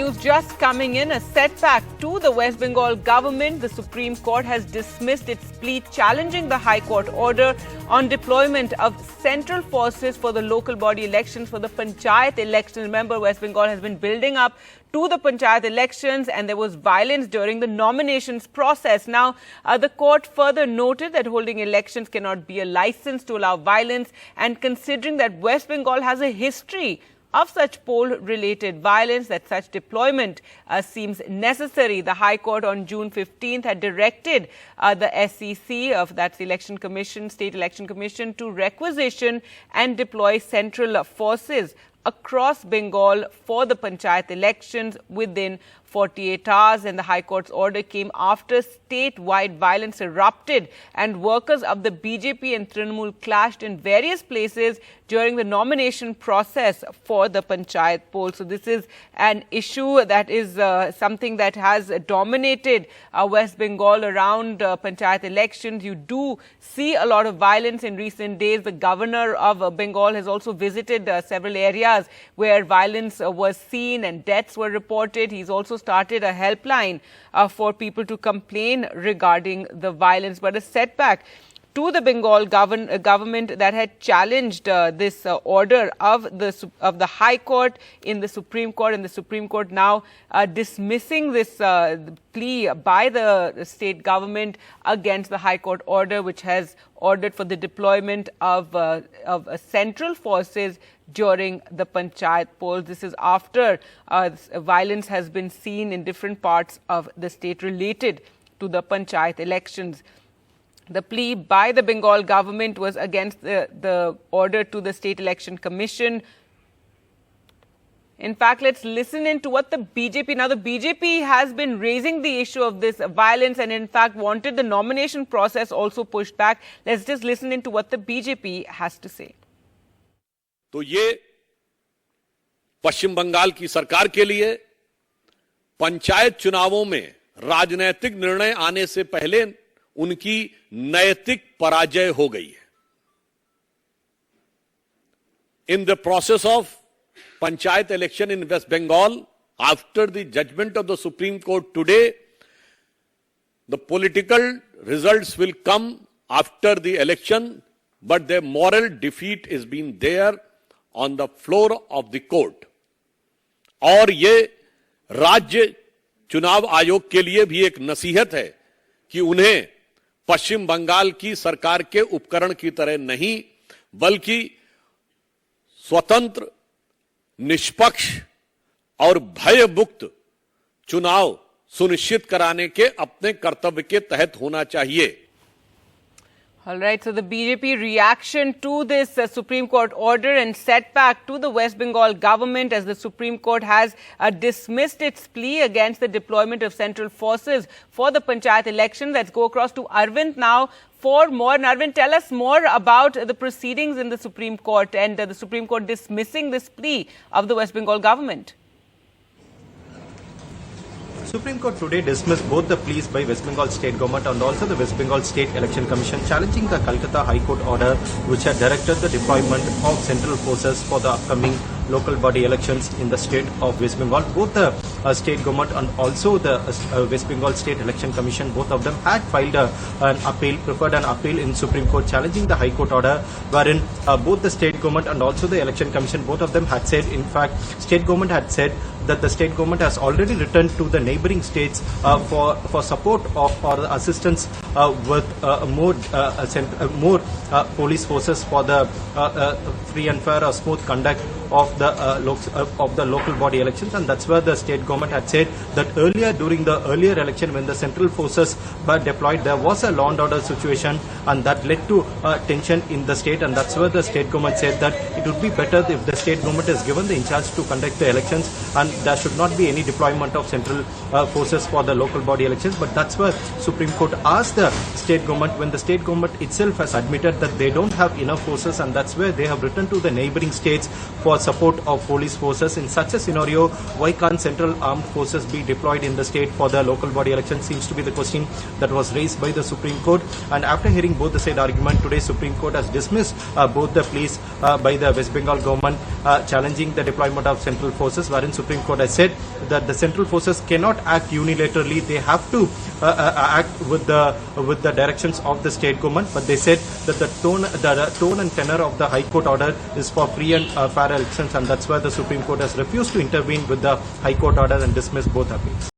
news just coming in. A setback to the West Bengal government. The Supreme Court has dismissed its plea challenging the High Court order on deployment of central forces for the local body elections for the Panchayat elections. Remember, West Bengal has been building up to the Panchayat elections and there was violence during the nominations process. Now, the court further noted that holding elections cannot be a license to allow violence, and considering that West Bengal has a history of such poll-related violence, that such deployment seems necessary. The High Court on June 15th had directed the SEC, that's the Election Commission, State Election Commission, to requisition and deploy central forces across Bengal for the Panchayat elections within 48 hours, and the High Court's order came after statewide violence erupted and workers of the BJP and Trinamool clashed in various places during the nomination process for the Panchayat poll. So this is an issue that is something that has dominated West Bengal around Panchayat elections. You do see a lot of violence in recent days. The governor of Bengal has also visited several areas where violence was seen and deaths were reported. He's also started a helpline for people to complain regarding the violence. But a setback to the Bengal government that had challenged this order of the High Court in the Supreme Court, and the Supreme Court now dismissing this plea by the state government against the High Court order, which has ordered for the deployment of central forces during the Panchayat polls. This is after violence has been seen in different parts of the state related to the Panchayat elections. The plea by the Bengal government was against the order to the State Election Commission. In fact, let's listen into what the BJP... Now, the BJP has been raising the issue of this violence and, in fact, wanted the nomination process also pushed back. Let's just listen into what the BJP has to say. तो ये पश्चिम बंगाल की सरकार के लिए पंचायत चुनावों में राजनीतिक निर्णय आने से पहले उनकी नैतिक पराजय हो गई है. In the process of Panchayat election in West Bengal, after the judgment of the Supreme Court today, the political results will come after the election, but their moral defeat has been there on the floor of the court. और ये राज्य चुनाव आयोग के लिए भी एक नसीहत है कि उन्हें पश्चिम बंगाल की सरकार के उपकरण की तरह नहीं, बल्कि स्वतंत्र, निष्पक्ष और भयमुक्त चुनाव सुनिश्चित कराने के अपने कर्तव्य के तहत होना चाहिए. All right, so the BJP reaction to this Supreme Court order and setback to the West Bengal government as the Supreme Court has dismissed its plea against the deployment of central forces for the Panchayat election. Let's go across to Arvind now for more. And Arvind, tell us more about the proceedings in the Supreme Court and the Supreme Court dismissing this plea of the West Bengal government. Supreme Court today dismissed both the pleas by West Bengal State Government and also the West Bengal State Election Commission challenging the Calcutta High Court order which had directed the deployment of central forces for the upcoming local body elections in the state of West Bengal. Both the state government and also the West Bengal State Election Commission, both of them had filed preferred an appeal in Supreme Court challenging the High Court order, wherein both the state government and also the Election Commission, both of them had said, in fact, state government had said that the state government has already returned to the neighboring states for support of or assistance with more police forces for the free and fair or smooth conduct of the local body elections. And that's where the state government had said that during the earlier election, when the central forces were deployed, there was a law and order situation, and that led to tension in the state. And that's where the state government said that it would be better if the state government is given the in charge to conduct the elections, and there should not be any deployment of central forces for the local body elections. But that's where Supreme Court asked the state government, when the state government itself has admitted that they don't have enough forces, and that's where they have returned to the neighboring states for support of police forces. In such a scenario, why can't central armed forces be deployed in the state for the local body election, seems to be the question that was raised by the Supreme Court. And after hearing both the side argument, today Supreme Court has dismissed both the pleas by the West Bengal government challenging the deployment of central forces, wherein Supreme Court has said that the central forces cannot act unilaterally. They have to act with the directions of the state government. But they said that the tone and tenor of the High Court order is for free and fair elections, and that's why the Supreme Court has refused to intervene with the High Court order and dismiss both appeals.